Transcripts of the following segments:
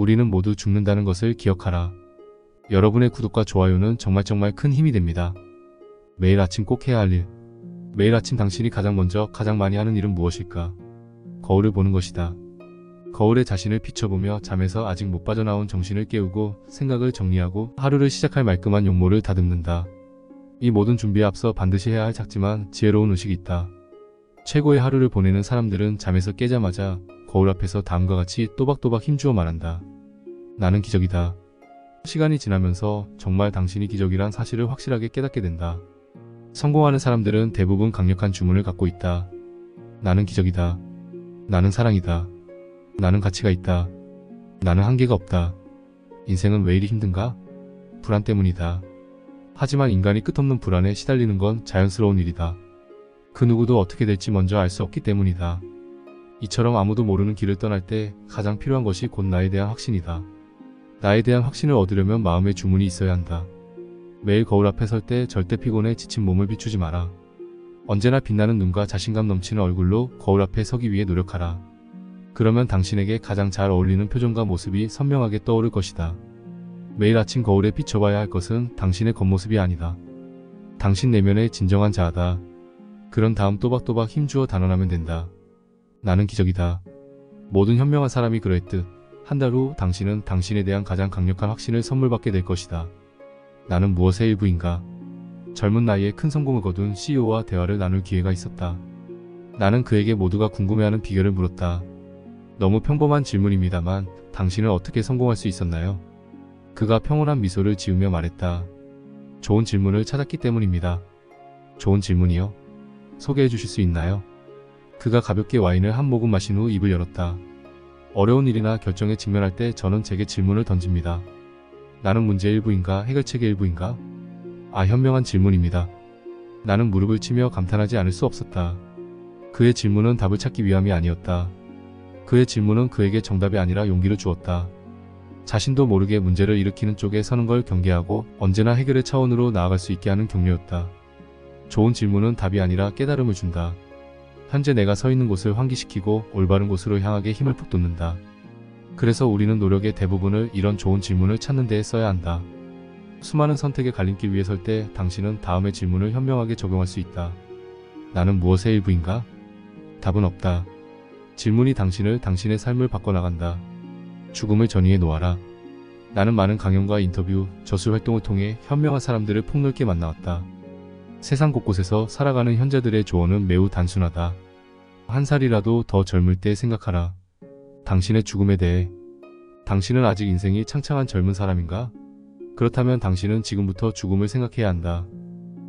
우리는 모두 죽는다는 것을 기억하라. 여러분의 구독과 좋아요는 정말 큰 힘이 됩니다. 매일 아침 꼭 해야 할 일. 매일 아침 당신이 가장 먼저 가장 많이 하는 일은 무엇일까? 거울을 보는 것이다. 거울에 자신을 비춰보며 잠에서 아직 못 빠져나온 정신을 깨우고 생각을 정리하고 하루를 시작할 말끔한 용모를 다듬는다. 이 모든 준비에 앞서 반드시 해야 할 작지만 지혜로운 의식이 있다. 최고의 하루를 보내는 사람들은 잠에서 깨자마자 거울 앞에서 다음과 같이 또박또박 힘주어 말한다. 나는 기적이다. 시간이 지나면서 정말 당신이 기적이란 사실을 확실하게 깨닫게 된다. 성공하는 사람들은 대부분 강력한 주문을 갖고 있다. 나는 기적이다. 나는 사랑이다. 나는 가치가 있다. 나는 한계가 없다. 인생은 왜 이리 힘든가? 불안 때문이다. 하지만 인간이 끝없는 불안에 시달리는 건 자연스러운 일이다. 그 누구도 어떻게 될지 먼저 알 수 없기 때문이다. 이처럼 아무도 모르는 길을 떠날 때 가장 필요한 것이 곧 나에 대한 확신이다. 나에 대한 확신을 얻으려면 마음의 주문이 있어야 한다. 매일 거울 앞에 설 때 절대 피곤해 지친 몸을 비추지 마라. 언제나 빛나는 눈과 자신감 넘치는 얼굴로 거울 앞에 서기 위해 노력하라. 그러면 당신에게 가장 잘 어울리는 표정과 모습이 선명하게 떠오를 것이다. 매일 아침 거울에 비춰봐야 할 것은 당신의 겉모습이 아니다. 당신 내면의 진정한 자아다. 그런 다음 또박또박 힘주어 단언하면 된다. 나는 기적이다. 모든 현명한 사람이 그랬듯 한 달 후 당신은 당신에 대한 가장 강력한 확신을 선물받게 될 것이다. 나는 무엇의 일부인가? 젊은 나이에 큰 성공을 거둔 CEO와 대화를 나눌 기회가 있었다. 나는 그에게 모두가 궁금해하는 비결을 물었다. 너무 평범한 질문입니다만 당신은 어떻게 성공할 수 있었나요? 그가 평온한 미소를 지으며 말했다. 좋은 질문을 찾았기 때문입니다. 좋은 질문이요? 소개해 주실 수 있나요? 그가 가볍게 와인을 한 모금 마신 후 입을 열었다. 어려운 일이나 결정에 직면할 때 저는 제게 질문을 던집니다. 나는 문제의 일부인가 해결책의 일부인가? 현명한 질문입니다. 나는 무릎을 치며 감탄하지 않을 수 없었다. 그의 질문은 답을 찾기 위함이 아니었다. 그의 질문은 그에게 정답이 아니라 용기를 주었다. 자신도 모르게 문제를 일으키는 쪽에 서는 걸 경계하고 언제나 해결의 차원으로 나아갈 수 있게 하는 격려였다. 좋은 질문은 답이 아니라 깨달음을 준다. 현재 내가 서 있는 곳을 환기시키고 올바른 곳으로 향하게 힘을 북돋는다. 그래서 우리는 노력의 대부분을 이런 좋은 질문을 찾는 데에 써야 한다. 수많은 선택의 갈림길 위에 설 때 당신은 다음의 질문을 현명하게 적용할 수 있다. 나는 무엇의 일부인가? 답은 없다. 질문이 당신의 삶을 바꿔나간다. 죽음을 전이해 놓아라. 나는 많은 강연과 인터뷰, 저술 활동을 통해 현명한 사람들을 폭넓게 만나왔다. 세상 곳곳에서 살아가는 현자들의 조언은 매우 단순하다. 한 살이라도 더 젊을 때 생각하라. 당신의 죽음에 대해. 당신은 아직 인생이 창창한 젊은 사람인가? 그렇다면 당신은 지금부터 죽음을 생각해야 한다.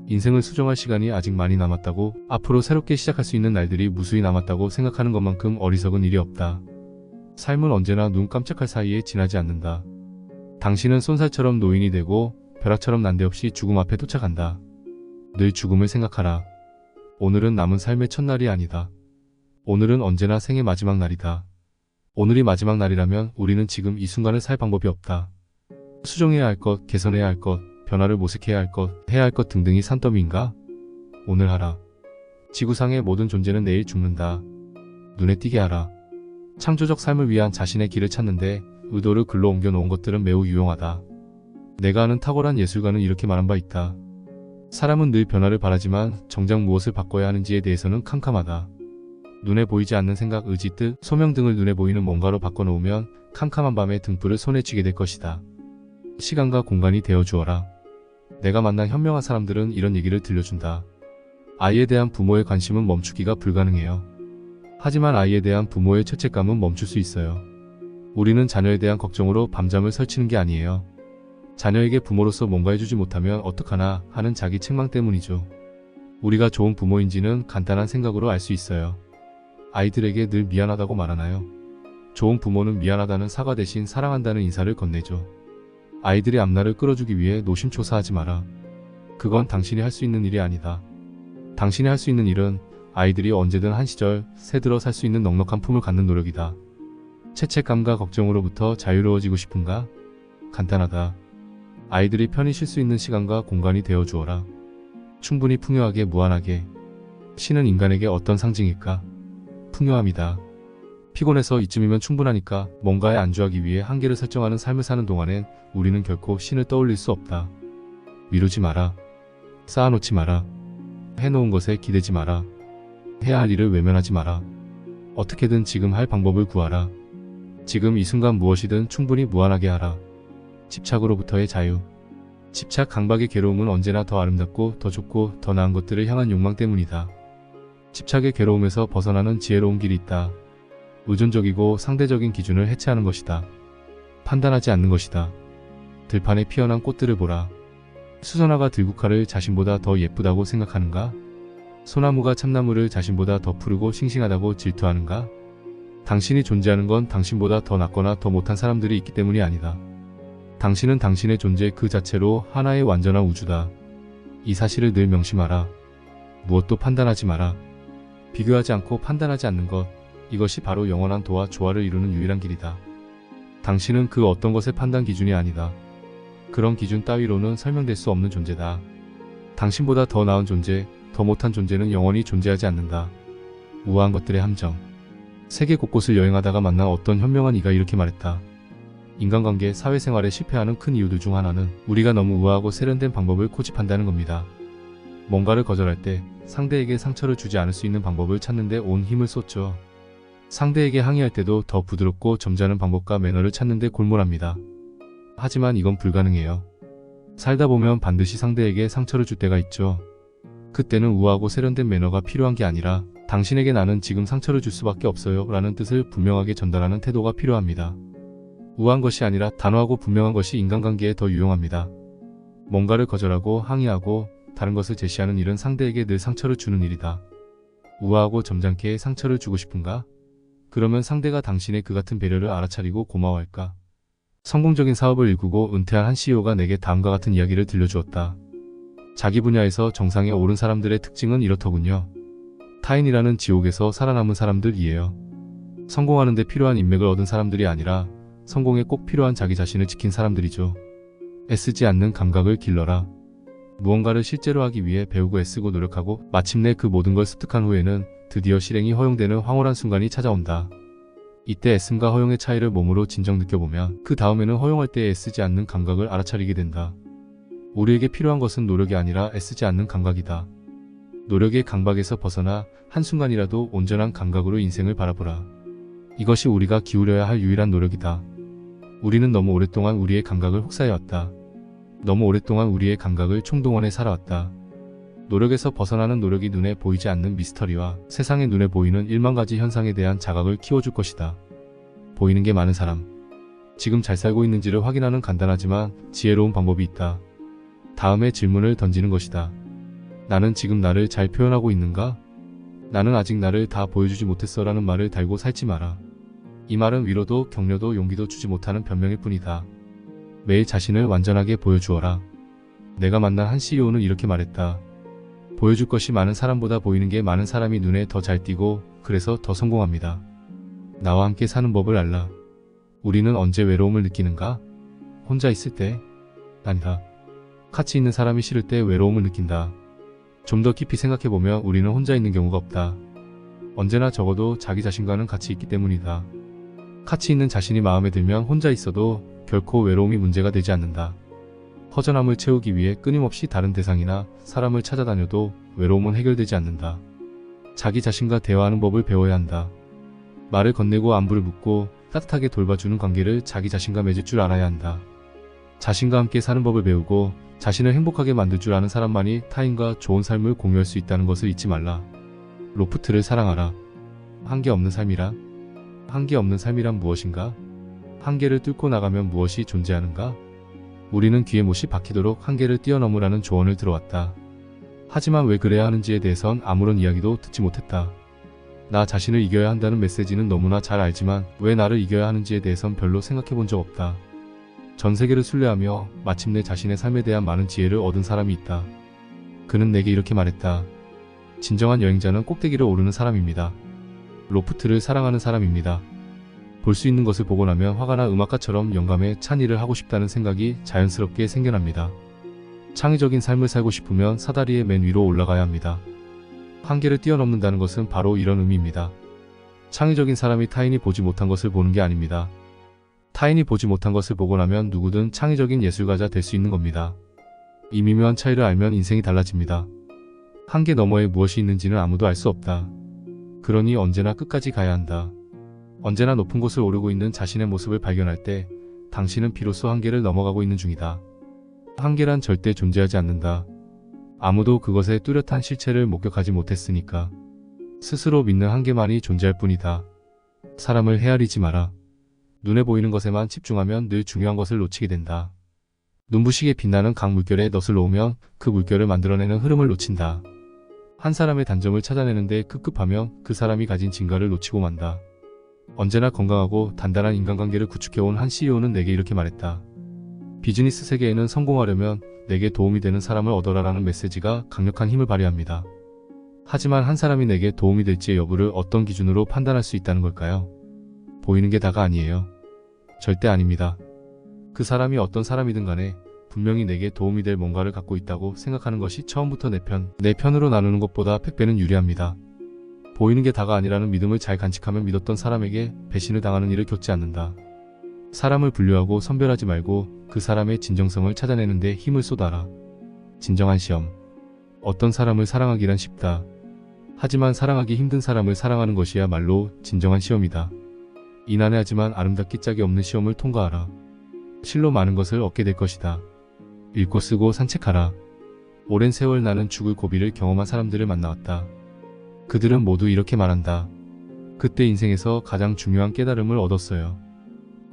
인생을 수정할 시간이 아직 많이 남았다고, 앞으로 새롭게 시작할 수 있는 날들이 무수히 남았다고 생각하는 것만큼 어리석은 일이 없다. 삶은 언제나 눈 깜짝할 사이에 지나지 않는다. 당신은 쏜살처럼 노인이 되고 벼락처럼 난데없이 죽음 앞에 도착한다. 늘 죽음을 생각하라. 오늘은 남은 삶의 첫날이 아니다. 오늘은 언제나 생의 마지막 날이다. 오늘이 마지막 날이라면 우리는 지금 이 순간을 살 방법이 없다. 수정해야 할 것, 개선해야 할 것, 변화를 모색해야 할 것, 해야 할 것 등등이 산더미인가? 오늘 하라. 지구상의 모든 존재는 내일 죽는다. 눈에 띄게 하라. 창조적 삶을 위한 자신의 길을 찾는데 의도를 글로 옮겨 놓은 것들은 매우 유용하다. 내가 아는 탁월한 예술가는 이렇게 말한 바 있다. 사람은 늘 변화를 바라지만 정작 무엇을 바꿔야 하는지에 대해서는 캄캄하다. 눈에 보이지 않는 생각, 의지, 뜻, 소명 등을 눈에 보이는 뭔가로 바꿔놓으면 캄캄한 밤에 등불을 손에 쥐게 될 것이다. 시간과 공간이 되어주어라. 내가 만난 현명한 사람들은 이런 얘기를 들려준다. 아이에 대한 부모의 관심은 멈추기가 불가능해요. 하지만 아이에 대한 부모의 죄책감은 멈출 수 있어요. 우리는 자녀에 대한 걱정으로 밤잠을 설치는 게 아니에요. 자녀에게 부모로서 뭔가 해주지 못하면 어떡하나 하는 자기 책망 때문이죠. 우리가 좋은 부모인지는 간단한 생각으로 알 수 있어요. 아이들에게 늘 미안하다고 말하나요? 좋은 부모는 미안하다는 사과 대신 사랑한다는 인사를 건네죠. 아이들의 앞날을 끌어주기 위해 노심초사하지 마라. 그건 당신이 할 수 있는 일이 아니다. 당신이 할 수 있는 일은 아이들이 언제든 한 시절 새들어 살 수 있는 넉넉한 품을 갖는 노력이다. 죄책감과 걱정으로부터 자유로워지고 싶은가? 간단하다. 아이들이 편히 쉴 수 있는 시간과 공간이 되어주어라. 충분히 풍요하게 무한하게. 신은 인간에게 어떤 상징일까? 풍요함이다. 피곤해서 이쯤이면 충분하니까 뭔가에 안주하기 위해 한계를 설정하는 삶을 사는 동안엔 우리는 결코 신을 떠올릴 수 없다. 미루지 마라. 쌓아놓지 마라. 해놓은 것에 기대지 마라. 해야 할 일을 외면하지 마라. 어떻게든 지금 할 방법을 구하라. 지금 이 순간 무엇이든 충분히 무한하게 하라. 집착으로부터의 자유. 집착 강박의 괴로움은 언제나 더 아름답고 더 좋고 더 나은 것들을 향한 욕망 때문이다. 집착의 괴로움에서 벗어나는 지혜로운 길이 있다. 의존적이고 상대적인 기준을 해체하는 것이다. 판단하지 않는 것이다. 들판에 피어난 꽃들을 보라. 수선화가 들국화를 자신보다 더 예쁘다고 생각하는가? 소나무가 참나무를 자신보다 더 푸르고 싱싱하다고 질투하는가? 당신이 존재하는 건 당신보다 더 낫거나 더 못한 사람들이 있기 때문이 아니다. 당신은 당신의 존재 그 자체로 하나의 완전한 우주다. 이 사실을 늘 명심하라. 무엇도 판단하지 마라. 비교하지 않고 판단하지 않는 것, 이것이 바로 영원한 도와 조화를 이루는 유일한 길이다. 당신은 그 어떤 것의 판단 기준이 아니다. 그런 기준 따위로는 설명될 수 없는 존재다. 당신보다 더 나은 존재, 더 못한 존재는 영원히 존재하지 않는다. 우아한 것들의 함정. 세계 곳곳을 여행하다가 만난 어떤 현명한 이가 이렇게 말했다. 인간관계, 사회생활에 실패하는 큰 이유들 중 하나는 우리가 너무 우아하고 세련된 방법을 고집한다는 겁니다. 뭔가를 거절할 때 상대에게 상처를 주지 않을 수 있는 방법을 찾는 데 온 힘을 쏟죠. 상대에게 항의할 때도 더 부드럽고 점잖은 방법과 매너를 찾는 데 골몰합니다. 하지만 이건 불가능해요. 살다 보면 반드시 상대에게 상처를 줄 때가 있죠. 그때는 우아하고 세련된 매너가 필요한 게 아니라 당신에게 나는 지금 상처를 줄 수밖에 없어요 라는 뜻을 분명하게 전달하는 태도가 필요합니다. 우아한 것이 아니라 단호하고 분명한 것이 인간관계에 더 유용합니다. 뭔가를 거절하고 항의하고 다른 것을 제시하는 일은 상대에게 늘 상처를 주는 일이다. 우아하고 점잖게 상처를 주고 싶은가? 그러면 상대가 당신의 그 같은 배려를 알아차리고 고마워할까? 성공적인 사업을 일구고 은퇴한 한 CEO가 내게 다음과 같은 이야기를 들려주었다. 자기 분야에서 정상에 오른 사람들의 특징은 이렇더군요. 타인이라는 지옥에서 살아남은 사람들이에요. 성공하는 데 필요한 인맥을 얻은 사람들이 아니라 성공에 꼭 필요한 자기 자신을 지킨 사람들이죠. 애쓰지 않는 감각을 길러라. 무언가를 실제로 하기 위해 배우고 애쓰고 노력하고 마침내 그 모든 걸 습득한 후에는 드디어 실행이 허용되는 황홀한 순간이 찾아온다. 이때 애씀과 허용의 차이를 몸으로 진정 느껴보면 그 다음에는 허용할 때 애쓰지 않는 감각을 알아차리게 된다. 우리에게 필요한 것은 노력이 아니라 애쓰지 않는 감각이다. 노력의 강박에서 벗어나 한순간이라도 온전한 감각으로 인생을 바라보라. 이것이 우리가 기울여야 할 유일한 노력이다. 우리는 너무 오랫동안 우리의 감각을 혹사해왔다. 너무 오랫동안 우리의 감각을 총동원해 살아왔다. 노력에서 벗어나는 노력이 눈에 보이지 않는 미스터리와 세상의 눈에 보이는 1만 가지 현상에 대한 자각을 키워줄 것이다. 보이는 게 많은 사람. 지금 잘 살고 있는지를 확인하는 간단하지만 지혜로운 방법이 있다. 다음에 질문을 던지는 것이다. 나는 지금 나를 잘 표현하고 있는가? 나는 아직 나를 다 보여주지 못했어 라는 말을 달고 살지 마라. 이 말은 위로도 격려도 용기도 주지 못하는 변명일 뿐이다. 매일 자신을 완전하게 보여주어라. 내가 만난 한 CEO는 이렇게 말했다. 보여줄 것이 많은 사람보다 보이는 게 많은 사람이 눈에 더 잘 띄고 그래서 더 성공합니다. 나와 함께 사는 법을 알라. 우리는 언제 외로움을 느끼는가? 혼자 있을 때? 아니다. 같이 있는 사람이 싫을 때 외로움을 느낀다. 좀 더 깊이 생각해보면 우리는 혼자 있는 경우가 없다. 언제나 적어도 자기 자신과는 같이 있기 때문이다. 같이 있는 자신이 마음에 들면 혼자 있어도 결코 외로움이 문제가 되지 않는다. 허전함을 채우기 위해 끊임없이 다른 대상이나 사람을 찾아다녀도 외로움은 해결되지 않는다. 자기 자신과 대화하는 법을 배워야 한다. 말을 건네고 안부를 묻고 따뜻하게 돌봐주는 관계를 자기 자신과 맺을 줄 알아야 한다. 자신과 함께 사는 법을 배우고 자신을 행복하게 만들 줄 아는 사람만이 타인과 좋은 삶을 공유할 수 있다는 것을 잊지 말라. 로프트를 사랑하라. 한계 없는 삶이란? 한계 없는 삶이란 무엇인가? 한계를 뚫고 나가면 무엇이 존재하는가? 우리는 귀에 못이 박히도록 한계를 뛰어넘으라는 조언을 들어왔다. 하지만 왜 그래야 하는지에 대해선 아무런 이야기도 듣지 못했다. 나 자신을 이겨야 한다는 메시지는 너무나 잘 알지만 왜 나를 이겨야 하는지에 대해선 별로 생각해 본 적 없다. 전 세계를 순례하며 마침내 자신의 삶에 대한 많은 지혜를 얻은 사람이 있다. 그는 내게 이렇게 말했다. 진정한 여행자는 꼭대기를 오르는 사람입니다. 로프트를 사랑하는 사람입니다. 볼 수 있는 것을 보고 나면 화가나 음악가처럼 영감에 찬 일을 하고 싶다는 생각이 자연스럽게 생겨납니다. 창의적인 삶을 살고 싶으면 사다리의 맨 위로 올라가야 합니다. 한계를 뛰어넘는다는 것은 바로 이런 의미입니다. 창의적인 사람이 타인이 보지 못한 것을 보는 게 아닙니다. 타인이 보지 못한 것을 보고 나면 누구든 창의적인 예술가자 될 수 있는 겁니다. 이 미묘한 차이를 알면 인생이 달라집니다. 한계 너머에 무엇이 있는지는 아무도 알 수 없다. 그러니 언제나 끝까지 가야 한다. 언제나 높은 곳을 오르고 있는 자신의 모습을 발견할 때 당신은 비로소 한계를 넘어가고 있는 중이다. 한계란 절대 존재하지 않는다. 아무도 그것의 뚜렷한 실체를 목격하지 못했으니까. 스스로 믿는 한계만이 존재할 뿐이다. 사람을 헤아리지 마라. 눈에 보이는 것에만 집중하면 늘 중요한 것을 놓치게 된다. 눈부시게 빛나는 강 물결에 넛을 놓으면 그 물결을 만들어내는 흐름을 놓친다. 한 사람의 단점을 찾아내는데 급급하면 그 사람이 가진 진가를 놓치고 만다. 언제나 건강하고 단단한 인간관계를 구축해온 한 CEO는 내게 이렇게 말했다. 비즈니스 세계에는 성공하려면 내게 도움이 되는 사람을 얻어라라는 메시지가 강력한 힘을 발휘합니다. 하지만 한 사람이 내게 도움이 될지 여부를 어떤 기준으로 판단할 수 있다는 걸까요? 보이는 게 다가 아니에요. 절대 아닙니다. 그 사람이 어떤 사람이든 간에 분명히 내게 도움이 될 뭔가를 갖고 있다고 생각하는 것이 처음부터 내 편으로 나누는 것보다 100배는 유리합니다. 보이는 게 다가 아니라는 믿음을 잘 간직하면 믿었던 사람에게 배신을 당하는 일을 겪지 않는다. 사람을 분류하고 선별하지 말고 그 사람의 진정성을 찾아내는데 힘을 쏟아라. 진정한 시험. 어떤 사람을 사랑하기란 쉽다. 하지만 사랑하기 힘든 사람을 사랑하는 것이야말로 진정한 시험이다. 인안해하지만 아름답기 짝이 없는 시험을 통과하라. 실로 많은 것을 얻게 될 것이다. 읽고 쓰고 산책하라. 오랜 세월 나는 죽을 고비를 경험한 사람들을 만나왔다. 그들은 모두 이렇게 말한다. 그때 인생에서 가장 중요한 깨달음을 얻었어요.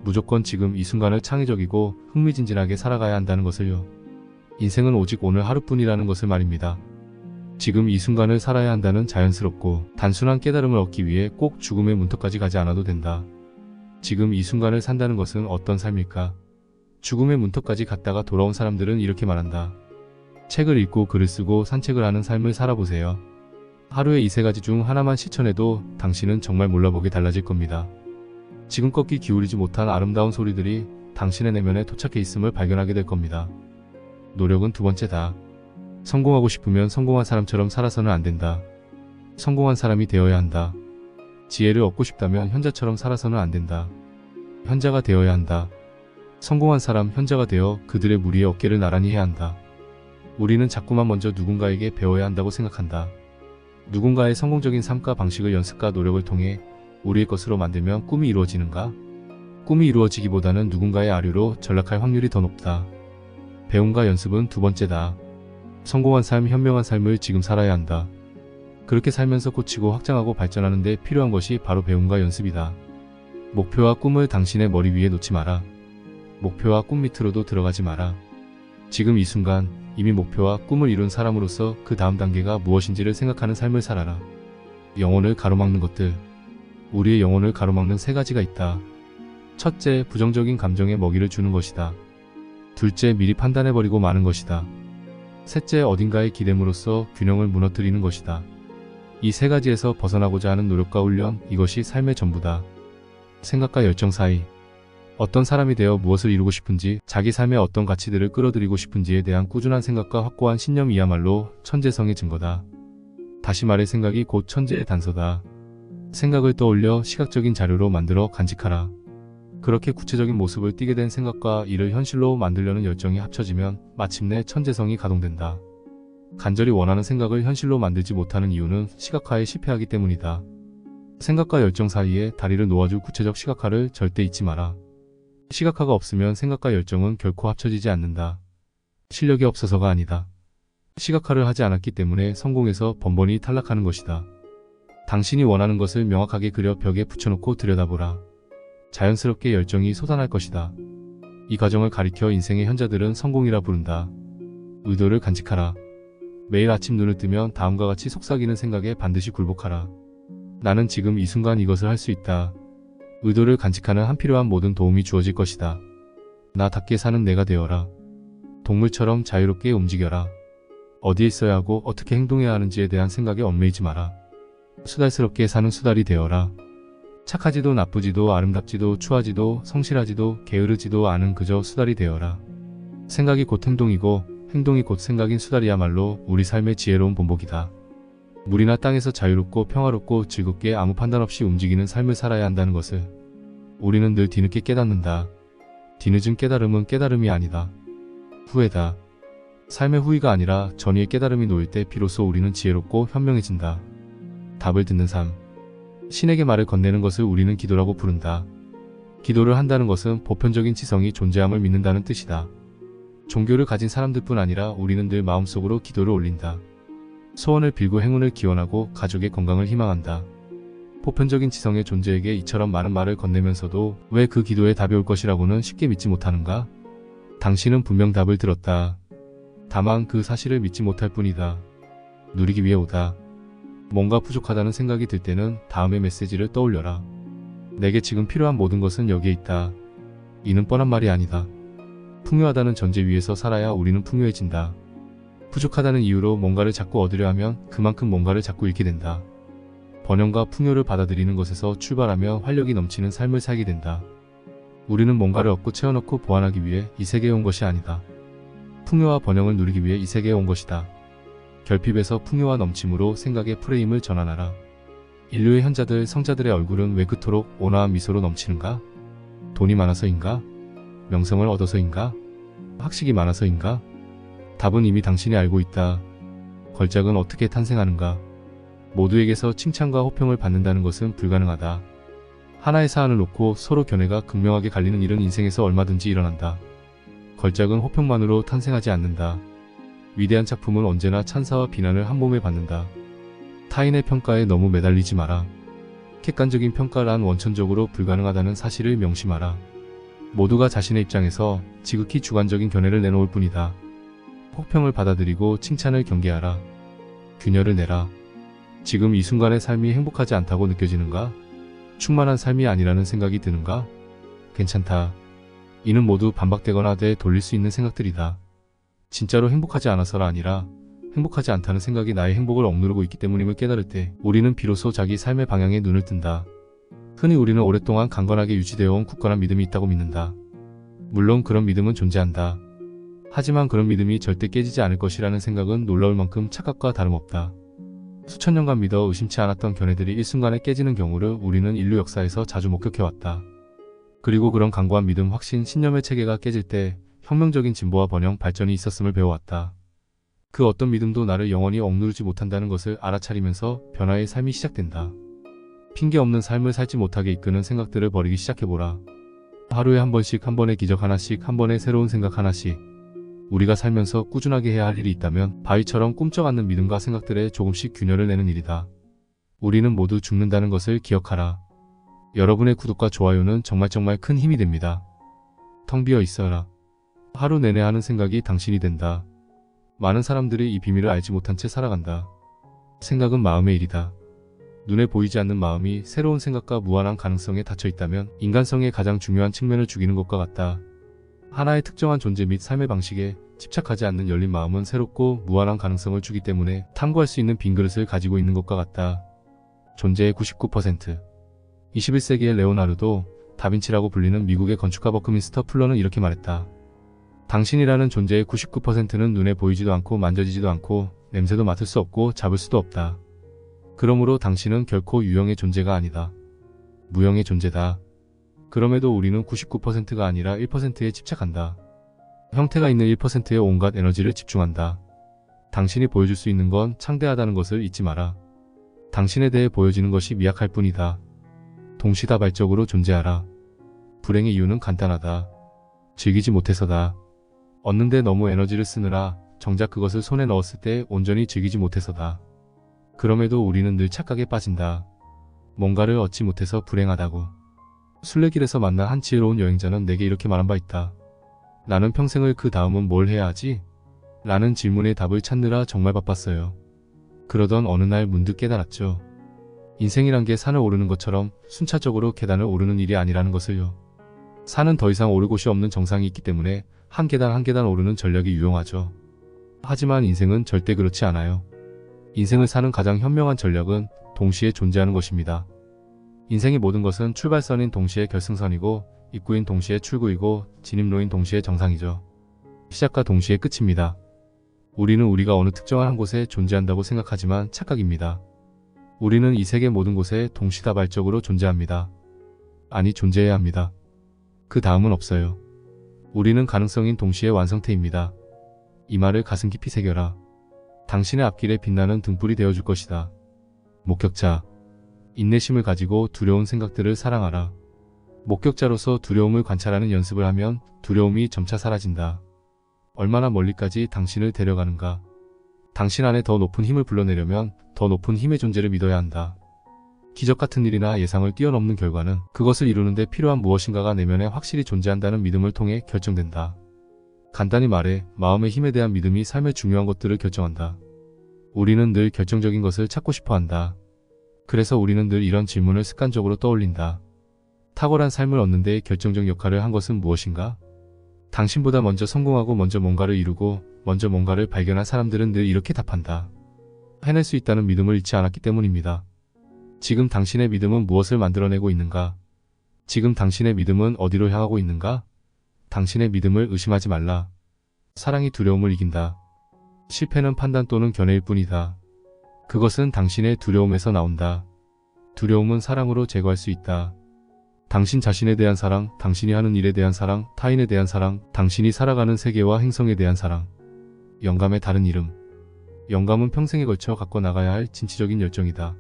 무조건 지금 이 순간을 창의적이고 흥미진진하게 살아가야 한다는 것을요. 인생은 오직 오늘 하루뿐이라는 것을 말입니다. 지금 이 순간을 살아야 한다는 자연스럽고 단순한 깨달음을 얻기 위해 꼭 죽음의 문턱까지 가지 않아도 된다. 지금 이 순간을 산다는 것은 어떤 삶일까? 죽음의 문턱까지 갔다가 돌아온 사람들은 이렇게 말한다. 책을 읽고 글을 쓰고 산책을 하는 삶을 살아보세요. 하루에 이 세 가지 중 하나만 실천해도 당신은 정말 몰라보게 달라질 겁니다. 지금껏 귀 기울이지 못한 아름다운 소리들이 당신의 내면에 도착해 있음을 발견하게 될 겁니다. 노력은 두 번째다. 성공하고 싶으면 성공한 사람처럼 살아서는 안 된다. 성공한 사람이 되어야 한다. 지혜를 얻고 싶다면 현자처럼 살아서는 안 된다. 현자가 되어야 한다. 성공한 사람 현자가 되어 그들의 무리의 어깨를 나란히 해야 한다. 우리는 자꾸만 먼저 누군가에게 배워야 한다고 생각한다. 누군가의 성공적인 삶과 방식을 연습과 노력을 통해 우리의 것으로 만들면 꿈이 이루어지는가? 꿈이 이루어지기보다는 누군가의 아류로 전락할 확률이 더 높다. 배움과 연습은 두 번째다. 성공한 삶, 현명한 삶을 지금 살아야 한다. 그렇게 살면서 고치고 확장하고 발전하는 데 필요한 것이 바로 배움과 연습이다. 목표와 꿈을 당신의 머리 위에 놓지 마라. 목표와 꿈 밑으로도 들어가지 마라. 지금 이 순간 이미 목표와 꿈을 이룬 사람으로서 그 다음 단계가 무엇인지를 생각하는 삶을 살아라. 영혼을 가로막는 것들. 우리의 영혼을 가로막는 세 가지가 있다. 첫째, 부정적인 감정에 먹이를 주는 것이다. 둘째, 미리 판단해버리고 마는 것이다. 셋째, 어딘가에 기댐으로써 균형을 무너뜨리는 것이다. 이 세 가지에서 벗어나고자 하는 노력과 훈련, 이것이 삶의 전부다. 생각과 열정 사이. 어떤 사람이 되어 무엇을 이루고 싶은지, 자기 삶에 어떤 가치들을 끌어들이고 싶은지에 대한 꾸준한 생각과 확고한 신념이야말로 천재성의 증거다. 다시 말해 생각이 곧 천재의 단서다. 생각을 떠올려 시각적인 자료로 만들어 간직하라. 그렇게 구체적인 모습을 띠게 된 생각과 이를 현실로 만들려는 열정이 합쳐지면 마침내 천재성이 가동된다. 간절히 원하는 생각을 현실로 만들지 못하는 이유는 시각화에 실패하기 때문이다. 생각과 열정 사이에 다리를 놓아줄 구체적 시각화를 절대 잊지 마라. 시각화가 없으면 생각과 열정은 결코 합쳐지지 않는다. 실력이 없어서가 아니다. 시각화를 하지 않았기 때문에 성공해서 번번이 탈락하는 것이다. 당신이 원하는 것을 명확하게 그려 벽에 붙여놓고 들여다보라. 자연스럽게 열정이 솟아날 것이다. 이 과정을 가리켜 인생의 현자들은 성공이라 부른다. 의도를 간직하라. 매일 아침 눈을 뜨면 다음과 같이 속삭이는 생각에 반드시 굴복하라. 나는 지금 이 순간 이것을 할 수 있다. 의도를 간직하는 한 필요한 모든 도움이 주어질 것이다. 나답게 사는 내가 되어라. 동물처럼 자유롭게 움직여라. 어디에 있어야 하고 어떻게 행동해야 하는지에 대한 생각에 얽매이지 마라. 수달스럽게 사는 수달이 되어라. 착하지도 나쁘지도 아름답지도 추하지도 성실하지도 게으르지도 않은 그저 수달이 되어라. 생각이 곧 행동이고 행동이 곧 생각인 수달이야말로 우리 삶의 지혜로운 본보기다. 물이나 땅에서 자유롭고 평화롭고 즐겁게 아무 판단 없이 움직이는 삶을 살아야 한다는 것을 우리는 늘 뒤늦게 깨닫는다. 뒤늦은 깨달음은 깨달음이 아니다. 후회다. 삶의 후회가 아니라 전위의 깨달음이 놓일 때 비로소 우리는 지혜롭고 현명해진다. 답을 듣는 삶. 신에게 말을 건네는 것을 우리는 기도라고 부른다. 기도를 한다는 것은 보편적인 지성이 존재함을 믿는다는 뜻이다. 종교를 가진 사람들뿐 아니라 우리는 늘 마음속으로 기도를 올린다. 소원을 빌고 행운을 기원하고 가족의 건강을 희망한다. 보편적인 지성의 존재에게 이처럼 많은 말을 건네면서도 왜 그 기도에 답이 올 것이라고는 쉽게 믿지 못하는가? 당신은 분명 답을 들었다. 다만 그 사실을 믿지 못할 뿐이다. 누리기 위해 오다. 뭔가 부족하다는 생각이 들 때는 다음의 메시지를 떠올려라. 내게 지금 필요한 모든 것은 여기에 있다. 이는 뻔한 말이 아니다. 풍요하다는 전제 위에서 살아야 우리는 풍요해진다. 부족하다는 이유로 뭔가를 자꾸 얻으려 하면 그만큼 뭔가를 자꾸 잃게 된다. 번영과 풍요를 받아들이는 것에서 출발하며 활력이 넘치는 삶을 살게 된다. 우리는 뭔가를 얻고 채워넣고 보완하기 위해 이 세계에 온 것이 아니다. 풍요와 번영을 누리기 위해 이 세계에 온 것이다. 결핍에서 풍요와 넘침으로 생각의 프레임을 전환하라. 인류의 현자들, 성자들의 얼굴은 왜 그토록 온화한 미소로 넘치는가? 돈이 많아서인가? 명성을 얻어서인가? 학식이 많아서인가? 답은 이미 당신이 알고 있다. 걸작은 어떻게 탄생하는가? 모두에게서 칭찬과 호평을 받는다는 것은 불가능하다. 하나의 사안을 놓고 서로 견해가 극명하게 갈리는 일은 인생에서 얼마든지 일어난다. 걸작은 호평만으로 탄생하지 않는다. 위대한 작품은 언제나 찬사와 비난을 한 몸에 받는다. 타인의 평가에 너무 매달리지 마라. 객관적인 평가란 원천적으로 불가능하다는 사실을 명심하라. 모두가 자신의 입장에서 지극히 주관적인 견해를 내놓을 뿐이다. 호평을 받아들이고 칭찬을 경계하라. 균열을 내라. 지금 이 순간의 삶이 행복하지 않다고 느껴지는가? 충만한 삶이 아니라는 생각이 드는가? 괜찮다. 이는 모두 반박되거나 되돌릴 수 있는 생각들이다. 진짜로 행복하지 않아서가 아니라 행복하지 않다는 생각이 나의 행복을 억누르고 있기 때문임을 깨달을 때 우리는 비로소 자기 삶의 방향에 눈을 뜬다. 흔히 우리는 오랫동안 강건하게 유지되어 온 굳건한 믿음이 있다고 믿는다. 물론 그런 믿음은 존재한다. 하지만 그런 믿음이 절대 깨지지 않을 것이라는 생각은 놀라울 만큼 착각과 다름없다. 수천 년간 믿어 의심치 않았던 견해들이 일순간에 깨지는 경우를 우리는 인류 역사에서 자주 목격해왔다. 그리고 그런 강고한 믿음, 확신, 신념의 체계가 깨질 때 혁명적인 진보와 번영, 발전이 있었음을 배워왔다. 그 어떤 믿음도 나를 영원히 억누르지 못한다는 것을 알아차리면서 변화의 삶이 시작된다. 핑계 없는 삶을 살지 못하게 이끄는 생각들을 버리기 시작해보라. 하루에 한 번씩, 한 번의 기적 하나씩, 한 번의 새로운 생각 하나씩. 우리가 살면서 꾸준하게 해야 할 일이 있다면 바위처럼 꿈쩍 않는 믿음과 생각들에 조금씩 균열을 내는 일이다. 우리는 모두 죽는다는 것을 기억하라. 여러분의 구독과 좋아요는 정말 큰 힘이 됩니다. 텅 비어 있어라. 하루 내내 하는 생각이 당신이 된다. 많은 사람들이 이 비밀을 알지 못한 채 살아간다. 생각은 마음의 일이다. 눈에 보이지 않는 마음이 새로운 생각과 무한한 가능성에 닫혀 있다면 인간성의 가장 중요한 측면을 죽이는 것과 같다. 하나의 특정한 존재 및 삶의 방식에 집착하지 않는 열린 마음은 새롭고 무한한 가능성을 주기 때문에 탐구할 수 있는 빈 그릇을 가지고 있는 것과 같다. 존재의 99%. 21세기의 레오나르도 다빈치라고 불리는 미국의 건축가 버크민스터 풀러는 이렇게 말했다. 당신이라는 존재의 99%는 눈에 보이지도 않고 만져지지도 않고 냄새도 맡을 수 없고 잡을 수도 없다. 그러므로 당신은 결코 유형의 존재가 아니다. 무형의 존재다. 그럼에도 우리는 99%가 아니라 1%에 집착한다. 형태가 있는 1%에 온갖 에너지를 집중한다. 당신이 보여줄 수 있는 건 창대하다는 것을 잊지 마라. 당신에 대해 보여지는 것이 미약할 뿐이다. 동시다발적으로 존재하라. 불행의 이유는 간단하다. 즐기지 못해서다. 얻는데 너무 에너지를 쓰느라 정작 그것을 손에 넣었을 때 온전히 즐기지 못해서다. 그럼에도 우리는 늘 착각에 빠진다. 뭔가를 얻지 못해서 불행하다고. 순례길에서 만난 한 지혜로운 여행자는 내게 이렇게 말한 바 있다. 나는 평생을 그 다음은 뭘 해야 하지? 라는 질문의 답을 찾느라 정말 바빴어요. 그러던 어느 날 문득 깨달았죠. 인생이란 게 산을 오르는 것처럼 순차적으로 계단을 오르는 일이 아니라는 것을요. 산은 더 이상 오를 곳이 없는 정상이 있기 때문에 한 계단 한 계단 오르는 전략이 유용하죠. 하지만 인생은 절대 그렇지 않아요. 인생을 사는 가장 현명한 전략은 동시에 존재하는 것입니다. 인생의 모든 것은 출발선인 동시에 결승선이고 입구인 동시에 출구이고 진입로인 동시에 정상이죠. 시작과 동시에 끝입니다. 우리는 우리가 어느 특정한 한 곳에 존재한다고 생각하지만 착각입니다. 우리는 이 세계 모든 곳에 동시다발적으로 존재합니다. 아니, 존재해야 합니다. 그 다음은 없어요. 우리는 가능성인 동시의 완성태입니다. 이 말을 가슴 깊이 새겨라. 당신의 앞길에 빛나는 등불이 되어줄 것이다. 목격자. 인내심을 가지고 두려운 생각들을 사랑하라. 목격자로서 두려움을 관찰하는 연습을 하면 두려움이 점차 사라진다. 얼마나 멀리까지 당신을 데려가는가? 당신 안에 더 높은 힘을 불러내려면 더 높은 힘의 존재를 믿어야 한다. 기적 같은 일이나 예상을 뛰어넘는 결과는 그것을 이루는데 필요한 무엇인가가 내면에 확실히 존재한다는 믿음을 통해 결정된다. 간단히 말해 마음의 힘에 대한 믿음이 삶의 중요한 것들을 결정한다. 우리는 늘 결정적인 것을 찾고 싶어 한다. 그래서 우리는 늘 이런 질문을 습관적으로 떠올린다. 탁월한 삶을 얻는 데 결정적 역할을 한 것은 무엇인가? 당신보다 먼저 성공하고 먼저 뭔가를 이루고 먼저 뭔가를 발견한 사람들은 늘 이렇게 답한다. 해낼 수 있다는 믿음을 잃지 않았기 때문입니다. 지금 당신의 믿음은 무엇을 만들어내고 있는가? 지금 당신의 믿음은 어디로 향하고 있는가? 당신의 믿음을 의심하지 말라. 사랑이 두려움을 이긴다. 실패는 판단 또는 견해일 뿐이다. 그것은 당신의 두려움에서 나온다. 두려움은 사랑으로 제거할 수 있다. 당신 자신에 대한 사랑, 당신이 하는 일에 대한 사랑, 타인에 대한 사랑, 당신이 살아가는 세계와 행성에 대한 사랑. 영감의 다른 이름. 영감은 평생에 걸쳐 갖고 나가야 할 진취적인 열정이다.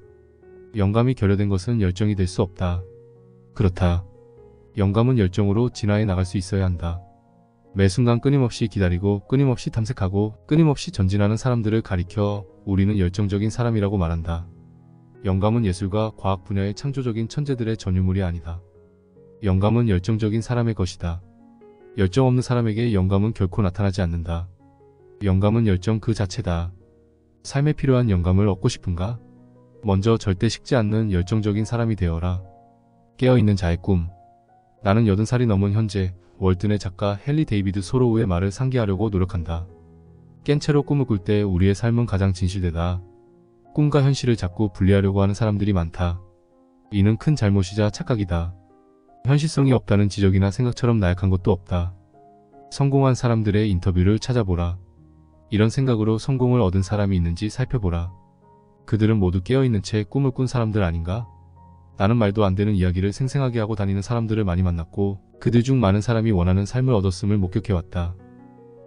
영감이 결여된 것은 열정이 될 수 없다. 그렇다. 영감은 열정으로 진화해 나갈 수 있어야 한다. 매 순간 끊임없이 기다리고 끊임없이 탐색하고 끊임없이 전진하는 사람들을 가리켜 우리는 열정적인 사람이라고 말한다. 영감은 예술과 과학 분야의 창조적인 천재들의 전유물이 아니다. 영감은 열정적인 사람의 것이다. 열정 없는 사람에게 영감은 결코 나타나지 않는다. 영감은 열정 그 자체다. 삶에 필요한 영감을 얻고 싶은가? 먼저 절대 식지 않는 열정적인 사람이 되어라. 깨어있는 자의 꿈. 나는 80살이 넘은 현재 월든의 작가 헨리 데이비드 소로우의 말을 상기하려고 노력한다. 깬 채로 꿈을 꿀 때 우리의 삶은 가장 진실되다. 꿈과 현실을 자꾸 분리하려고 하는 사람들이 많다. 이는 큰 잘못이자 착각이다. 현실성이 없다는 지적이나 생각처럼 나약한 것도 없다. 성공한 사람들의 인터뷰를 찾아보라. 이런 생각으로 성공을 얻은 사람이 있는지 살펴보라. 그들은 모두 깨어있는 채 꿈을 꾼 사람들 아닌가? 나는 말도 안 되는 이야기를 생생하게 하고 다니는 사람들을 많이 만났고 그들 중 많은 사람이 원하는 삶을 얻었음을 목격해왔다.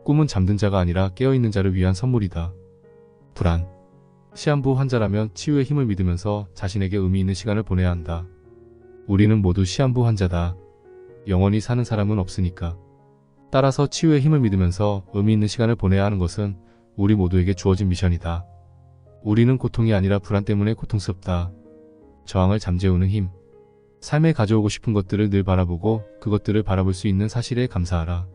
꿈은 잠든 자가 아니라 깨어있는 자를 위한 선물이다. 불안. 시한부 환자라면 치유의 힘을 믿으면서 자신에게 의미 있는 시간을 보내야 한다. 우리는 모두 시한부 환자다. 영원히 사는 사람은 없으니까. 따라서 치유의 힘을 믿으면서 의미 있는 시간을 보내야 하는 것은 우리 모두에게 주어진 미션이다. 우리는 고통이 아니라 불안 때문에 고통스럽다. 저항을 잠재우는 힘. 삶에 가져오고 싶은 것들을 늘 바라보고 그것들을 바라볼 수 있는 사실에 감사하라.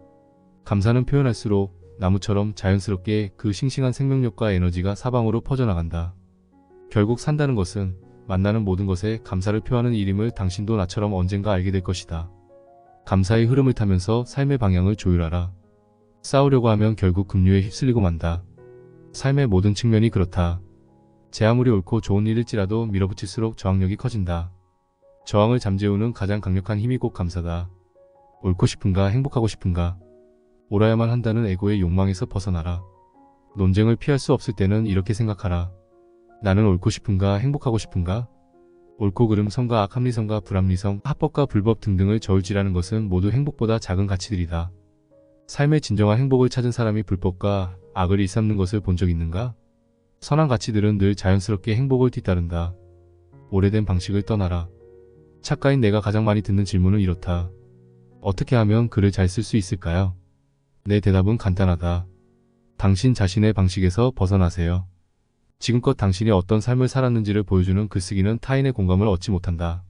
감사는 표현할수록 나무처럼 자연스럽게 그 싱싱한 생명력과 에너지가 사방으로 퍼져나간다. 결국 산다는 것은 만나는 모든 것에 감사를 표하는 일임을 당신도 나처럼 언젠가 알게 될 것이다. 감사의 흐름을 타면서 삶의 방향을 조율하라. 싸우려고 하면 결국 급류에 휩쓸리고 만다. 삶의 모든 측면이 그렇다. 제 아무리 옳고 좋은 일일지라도 밀어붙일수록 저항력이 커진다. 저항을 잠재우는 가장 강력한 힘이 곧 감사다. 옳고 싶은가, 행복하고 싶은가. 옳아야만 한다는 에고의 욕망에서 벗어나라. 논쟁을 피할 수 없을 때는 이렇게 생각하라. 나는 옳고 싶은가, 행복하고 싶은가? 옳고 그름, 성과 악, 합리성과 불합리성, 합법과 불법 등등을 저울질하는 것은 모두 행복보다 작은 가치들이다. 삶의 진정한 행복을 찾은 사람이 불법과 악을 일삼는 것을 본 적 있는가? 선한 가치들은 늘 자연스럽게 행복을 뒤따른다. 오래된 방식을 떠나라. 작가인 내가 가장 많이 듣는 질문은 이렇다. 어떻게 하면 글을 잘 쓸 수 있을까요? 내 대답은 간단하다. 당신 자신의 방식에서 벗어나세요. 지금껏 당신이 어떤 삶을 살았는지를 보여주는 글쓰기는 타인의 공감을 얻지 못한다.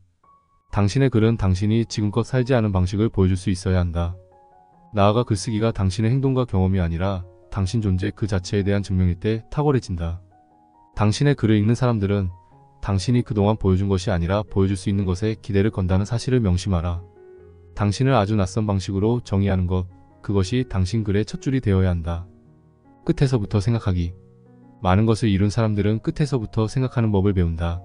당신의 글은 당신이 지금껏 살지 않은 방식을 보여줄 수 있어야 한다. 나아가 글쓰기가 당신의 행동과 경험이 아니라 당신 존재 그 자체에 대한 증명일 때 탁월해진다. 당신의 글을 읽는 사람들은 당신이 그동안 보여준 것이 아니라 보여줄 수 있는 것에 기대를 건다는 사실을 명심하라. 당신을 아주 낯선 방식으로 정의하는 것, 그것이 당신 글의 첫 줄이 되어야 한다. 끝에서부터 생각하기. 많은 것을 이룬 사람들은 끝에서부터 생각하는 법을 배운다.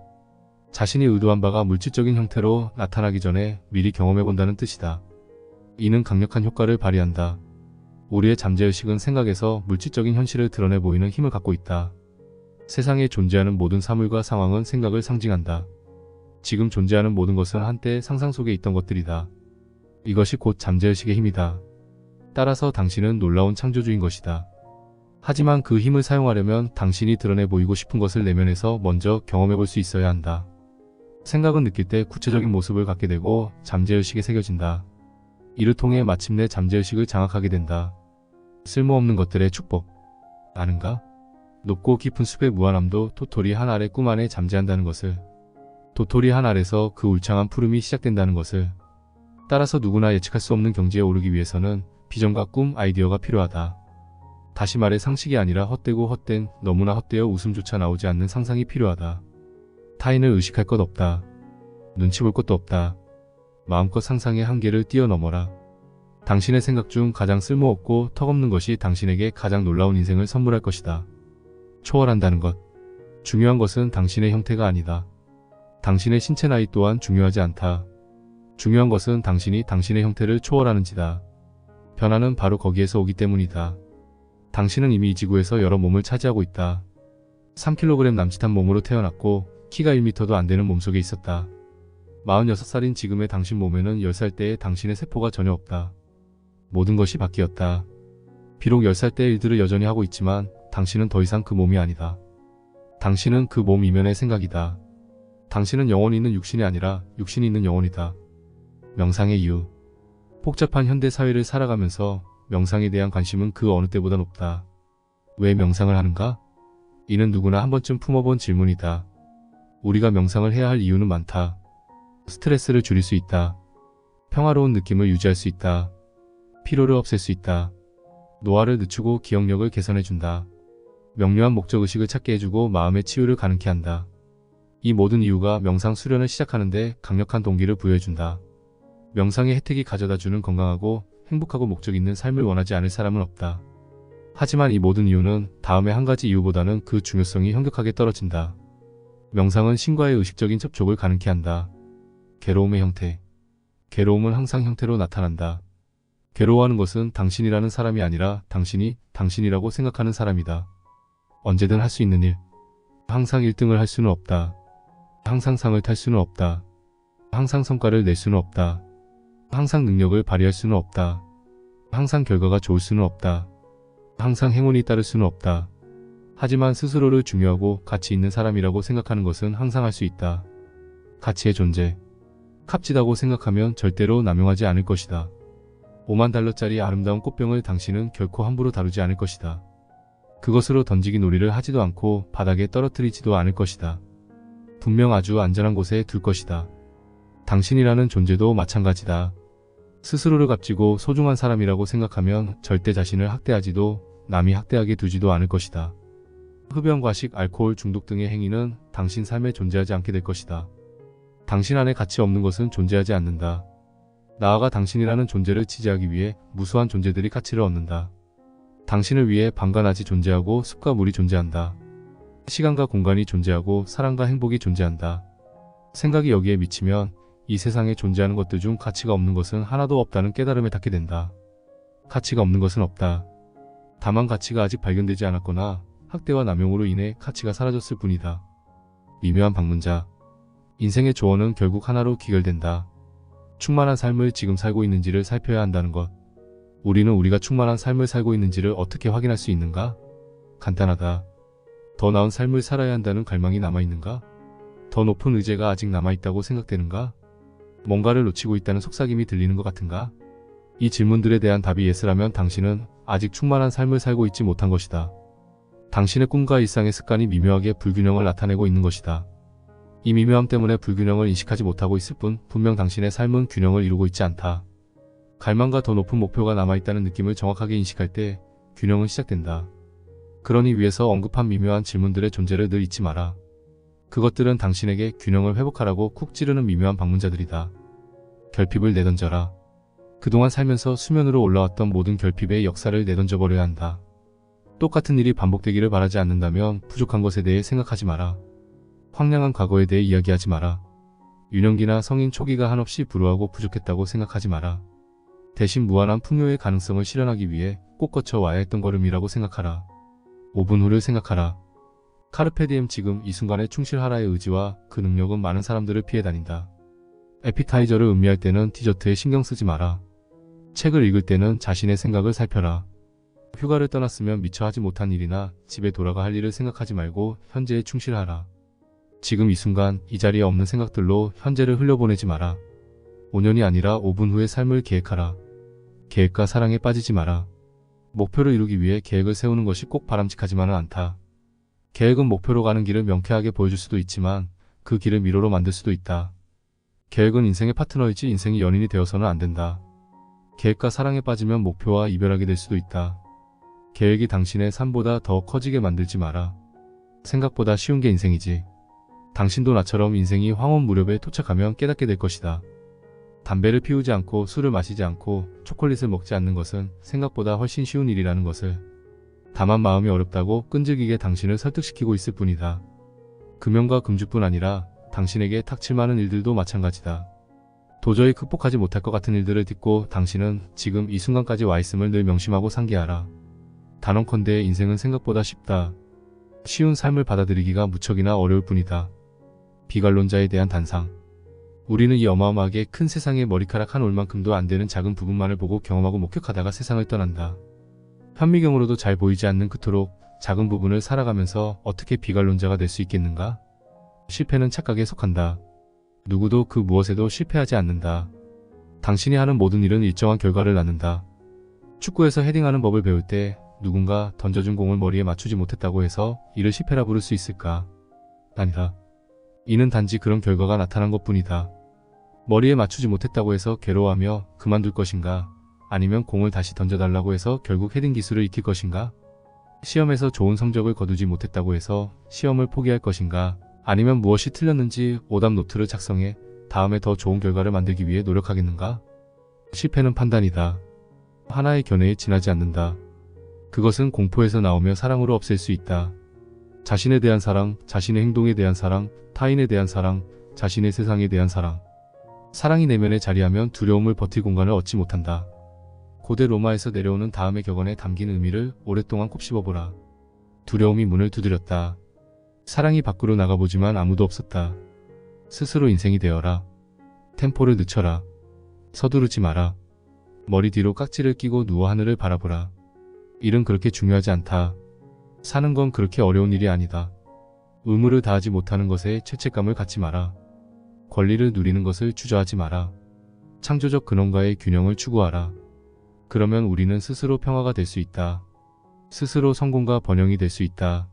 자신이 의도한 바가 물질적인 형태로 나타나기 전에 미리 경험해본다는 뜻이다. 이는 강력한 효과를 발휘한다. 우리의 잠재의식은 생각에서 물질적인 현실을 드러내 보이는 힘을 갖고 있다. 세상에 존재하는 모든 사물과 상황은 생각을 상징한다. 지금 존재하는 모든 것은 한때 상상 속에 있던 것들이다. 이것이 곧 잠재의식의 힘이다. 따라서 당신은 놀라운 창조주인 것이다. 하지만 그 힘을 사용하려면 당신이 드러내 보이고 싶은 것을 내면에서 먼저 경험해 볼 수 있어야 한다. 생각은 느낄 때 구체적인 모습을 갖게 되고 잠재의식에 새겨진다. 이를 통해 마침내 잠재의식을 장악하게 된다. 쓸모없는 것들의 축복. 아는가? 높고 깊은 숲의 무한함도 도토리 한 알의 꿈 안에 잠재한다는 것을. 도토리 한 알에서 그 울창한 푸름이 시작된다는 것을. 따라서 누구나 예측할 수 없는 경지에 오르기 위해서는 비전과 꿈, 아이디어가 필요하다. 다시 말해 상식이 아니라 헛되고 헛된, 너무나 헛되어 웃음조차 나오지 않는 상상이 필요하다. 타인을 의식할 것 없다. 눈치 볼 것도 없다. 마음껏 상상의 한계를 뛰어넘어라. 당신의 생각 중 가장 쓸모없고 턱없는 것이 당신에게 가장 놀라운 인생을 선물할 것이다. 초월한다는 것. 중요한 것은 당신의 형태가 아니다. 당신의 신체 나이 또한 중요하지 않다. 중요한 것은 당신이 당신의 형태를 초월하는지다. 변화는 바로 거기에서 오기 때문이다. 당신은 이미 이 지구에서 여러 몸을 차지하고 있다. 3kg 남짓한 몸으로 태어났고 키가 1m도 안 되는 몸속에 있었다. 46살인 지금의 당신 몸에는 10살 때의 당신의 세포가 전혀 없다. 모든 것이 바뀌었다. 비록 10살 때의 일들을 여전히 하고 있지만 당신은 더 이상 그 몸이 아니다. 당신은 그 몸 이면의 생각이다. 당신은 영혼이 있는 육신이 아니라 육신이 있는 영혼이다. 명상의 이유. 복잡한 현대 사회를 살아가면서 명상에 대한 관심은 그 어느 때보다 높다. 왜 명상을 하는가? 이는 누구나 한 번쯤 품어본 질문이다. 우리가 명상을 해야 할 이유는 많다. 스트레스를 줄일 수 있다. 평화로운 느낌을 유지할 수 있다. 피로를 없앨 수 있다. 노화를 늦추고 기억력을 개선해준다. 명료한 목적의식을 찾게 해주고 마음의 치유를 가능케 한다. 이 모든 이유가 명상 수련을 시작하는데 강력한 동기를 부여해준다. 명상의 혜택이 가져다주는 건강하고 행복하고 목적 있는 삶을 원하지 않을 사람은 없다. 하지만 이 모든 이유는 다음의 한 가지 이유보다는 그 중요성이 현격하게 떨어진다. 명상은 신과의 의식적인 접촉을 가능케 한다. 괴로움의 형태. 괴로움은 항상 형태로 나타난다. 괴로워하는 것은 당신이라는 사람이 아니라 당신이 당신이라고 생각하는 사람이다. 언제든 할 수 있는 일. 항상 1등을 할 수는 없다. 항상 상을 탈 수는 없다. 항상 성과를 낼 수는 없다. 항상 능력을 발휘할 수는 없다. 항상 결과가 좋을 수는 없다. 항상 행운이 따를 수는 없다. 하지만 스스로를 중요하고 가치 있는 사람이라고 생각하는 것은 항상 할 수 있다. 가치의 존재. 값지다고 생각하면 절대로 남용하지 않을 것이다. 5만 달러짜리 아름다운 꽃병을 당신은 결코 함부로 다루지 않을 것이다. 그것으로 던지기 놀이를 하지도 않고 바닥에 떨어뜨리지도 않을 것이다. 분명 아주 안전한 곳에 둘 것이다. 당신이라는 존재도 마찬가지다. 스스로를 값지고 소중한 사람이라고 생각하면 절대 자신을 학대하지도 남이 학대하게 두지도 않을 것이다. 흡연, 과식, 알코올 중독 등의 행위는 당신 삶에 존재하지 않게 될 것이다. 당신 안에 가치 없는 것은 존재하지 않는다. 나아가 당신이라는 존재를 지지하기 위해 무수한 존재들이 가치를 얻는다. 당신을 위해 밤과 낮이 존재하고 숲과 물이 존재한다. 시간과 공간이 존재하고 사랑과 행복이 존재한다. 생각이 여기에 미치면 이 세상에 존재하는 것들 중 가치가 없는 것은 하나도 없다는 깨달음에 닿게 된다. 가치가 없는 것은 없다. 다만 가치가 아직 발견되지 않았거나 학대와 남용으로 인해 가치가 사라졌을 뿐이다. 미묘한 방문자. 인생의 조언은 결국 하나로 귀결된다. 충만한 삶을 지금 살고 있는지를 살펴야 한다는 것. 우리는 우리가 충만한 삶을 살고 있는지를 어떻게 확인할 수 있는가? 간단하다. 더 나은 삶을 살아야 한다는 갈망이 남아있는가? 더 높은 의제가 아직 남아있다고 생각되는가? 뭔가를 놓치고 있다는 속삭임이 들리는 것 같은가? 이 질문들에 대한 답이 예스라면 당신은 아직 충만한 삶을 살고 있지 못한 것이다. 당신의 꿈과 일상의 습관이 미묘하게 불균형을 나타내고 있는 것이다. 이 미묘함 때문에 불균형을 인식하지 못하고 있을 뿐 분명 당신의 삶은 균형을 이루고 있지 않다. 갈망과 더 높은 목표가 남아있다는 느낌을 정확하게 인식할 때 균형은 시작된다. 그러니 위에서 언급한 미묘한 질문들의 존재를 늘 잊지 마라. 그것들은 당신에게 균형을 회복하라고 쿡 찌르는 미묘한 방문자들이다. 결핍을 내던져라. 그동안 살면서 수면으로 올라왔던 모든 결핍의 역사를 내던져버려야 한다. 똑같은 일이 반복되기를 바라지 않는다면 부족한 것에 대해 생각하지 마라. 황량한 과거에 대해 이야기하지 마라. 유년기나 성인 초기가 한없이 불우하고 부족했다고 생각하지 마라. 대신 무한한 풍요의 가능성을 실현하기 위해 꼭 거쳐 와야 했던 걸음이라고 생각하라. 5분 후를 생각하라. 카르페 디엠 지금 이 순간에 충실하라의 의지와 그 능력은 많은 사람들을 피해 다닌다. 에피타이저를 음미할 때는 디저트에 신경 쓰지 마라. 책을 읽을 때는 자신의 생각을 살펴라. 휴가를 떠났으면 미처 하지 못한 일이나 집에 돌아가 할 일을 생각하지 말고 현재에 충실하라. 지금 이 순간 이 자리에 없는 생각들로 현재를 흘려보내지 마라. 5년이 아니라 5분 후의 삶을 계획하라. 계획과 사랑에 빠지지 마라. 목표를 이루기 위해 계획을 세우는 것이 꼭 바람직하지만은 않다. 계획은 목표로 가는 길을 명쾌하게 보여줄 수도 있지만 그 길을 미로로 만들 수도 있다. 계획은 인생의 파트너이지 인생이 연인이 되어서는 안 된다. 계획과 사랑에 빠지면 목표와 이별하게 될 수도 있다. 계획이 당신의 삶보다 더 커지게 만들지 마라. 생각보다 쉬운 게 인생이지. 당신도 나처럼 인생이 황혼 무렵에 도착하면 깨닫게 될 것이다. 담배를 피우지 않고 술을 마시지 않고 초콜릿을 먹지 않는 것은 생각보다 훨씬 쉬운 일이라는 것을. 다만 마음이 어렵다고 끈질기게 당신을 설득시키고 있을 뿐이다. 금연과 금주뿐 아니라 당신에게 닥칠 많은 일들도 마찬가지다. 도저히 극복하지 못할 것 같은 일들을 딛고 당신은 지금 이 순간까지 와 있음을 늘 명심하고 상기하라. 단언컨대 인생은 생각보다 쉽다. 쉬운 삶을 받아들이기가 무척이나 어려울 뿐이다. 비관론자에 대한 단상. 우리는 이 어마어마하게 큰 세상에 머리카락 한 올만큼도 안 되는 작은 부분만을 보고 경험하고 목격하다가 세상을 떠난다. 현미경으로도 잘 보이지 않는 그토록 작은 부분을 살아가면서 어떻게 비관론자가 될 수 있겠는가? 실패는 착각에 속한다. 누구도 그 무엇에도 실패하지 않는다. 당신이 하는 모든 일은 일정한 결과를 낳는다. 축구에서 헤딩하는 법을 배울 때 누군가 던져준 공을 머리에 맞추지 못했다고 해서 이를 실패라 부를 수 있을까? 아니다. 이는 단지 그런 결과가 나타난 것뿐이다. 머리에 맞추지 못했다고 해서 괴로워하며 그만둘 것인가? 아니면 공을 다시 던져달라고 해서 결국 헤딩 기술을 익힐 것인가? 시험에서 좋은 성적을 거두지 못했다고 해서 시험을 포기할 것인가? 아니면 무엇이 틀렸는지 오답 노트를 작성해 다음에 더 좋은 결과를 만들기 위해 노력하겠는가? 실패는 판단이다. 하나의 견해에 지나지 않는다. 그것은 공포에서 나오며 사랑으로 없앨 수 있다. 자신에 대한 사랑, 자신의 행동에 대한 사랑, 타인에 대한 사랑, 자신의 세상에 대한 사랑. 사랑이 내면에 자리하면 두려움을 버틸 공간을 얻지 못한다. 고대 로마에서 내려오는 다음의 격언에 담긴 의미를 오랫동안 곱씹어보라. 두려움이 문을 두드렸다. 사랑이 밖으로 나가보지만 아무도 없었다. 스스로 인생이 되어라. 템포를 늦춰라. 서두르지 마라. 머리 뒤로 깍지를 끼고 누워 하늘을 바라보라. 일은 그렇게 중요하지 않다. 사는 건 그렇게 어려운 일이 아니다. 의무를 다하지 못하는 것에 죄책감을 갖지 마라. 권리를 누리는 것을 주저하지 마라. 창조적 근원과의 균형을 추구하라. 그러면 우리는 스스로 평화가 될 수 있다. 스스로 성공과 번영이 될 수 있다.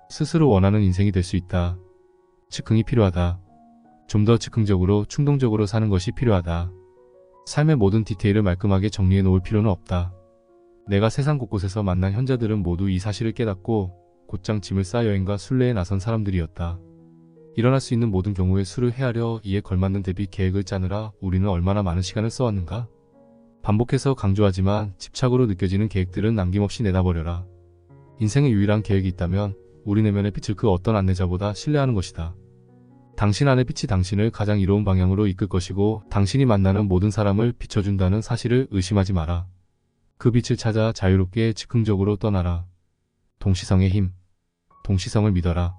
스스로 원하는 인생이 될 수 있다. 즉흥이 필요하다. 좀 더 즉흥적으로 충동적으로 사는 것이 필요하다. 삶의 모든 디테일을 말끔하게 정리해 놓을 필요는 없다. 내가 세상 곳곳에서 만난 현자들은 모두 이 사실을 깨닫고 곧장 짐을 싸 여행과 순례에 나선 사람들이었다. 일어날 수 있는 모든 경우에 수를 헤아려 이에 걸맞는 대비 계획을 짜느라 우리는 얼마나 많은 시간을 써왔는가? 반복해서 강조하지만 집착으로 느껴지는 계획들은 남김없이 내다버려라. 인생의 유일한 계획이 있다면 우리 내면의 빛을 그 어떤 안내자보다 신뢰하는 것이다. 당신 안의 빛이 당신을 가장 이로운 방향으로 이끌 것이고 당신이 만나는 모든 사람을 비춰준다는 사실을 의심하지 마라. 그 빛을 찾아 자유롭게 즉흥적으로 떠나라. 동시성의 힘. 동시성을 믿어라.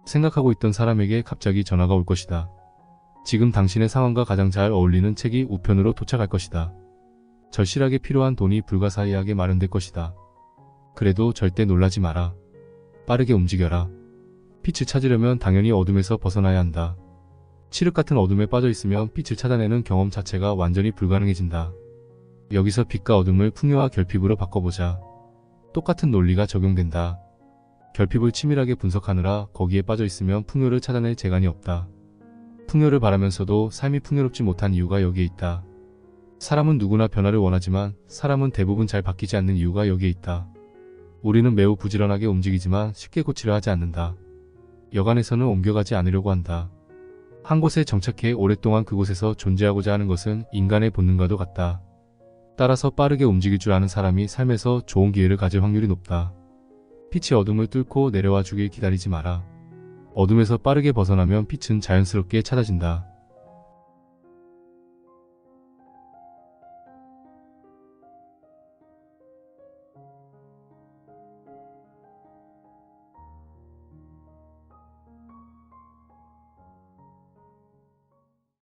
생각하고 있던 사람에게 갑자기 전화가 올 것이다. 지금 당신의 상황과 가장 잘 어울리는 책이 우편으로 도착할 것이다. 절실하게 필요한 돈이 불가사의하게 마련될 것이다. 그래도 절대 놀라지 마라. 빠르게 움직여라. 빛을 찾으려면 당연히 어둠에서 벗어나야 한다. 칠흑 같은 어둠에 빠져 있으면 빛을 찾아내는 경험 자체가 완전히 불가능해진다. 여기서 빛과 어둠을 풍요와 결핍으로 바꿔보자. 똑같은 논리가 적용된다. 결핍을 치밀하게 분석하느라 거기에 빠져 있으면 풍요를 찾아낼 재간이 없다. 풍요를 바라면서도 삶이 풍요롭지 못한 이유가 여기에 있다. 사람은 누구나 변화를 원하지만 사람은 대부분 잘 바뀌지 않는 이유가 여기에 있다. 우리는 매우 부지런하게 움직이지만 쉽게 고치려 하지 않는다. 여간에서는 옮겨가지 않으려고 한다. 한 곳에 정착해 오랫동안 그곳에서 존재하고자 하는 것은 인간의 본능과도 같다. 따라서 빠르게 움직일 줄 아는 사람이 삶에서 좋은 기회를 가질 확률이 높다. 빛이 어둠을 뚫고 내려와 주길 기다리지 마라. 어둠에서 빠르게 벗어나면 빛은 자연스럽게 찾아진다.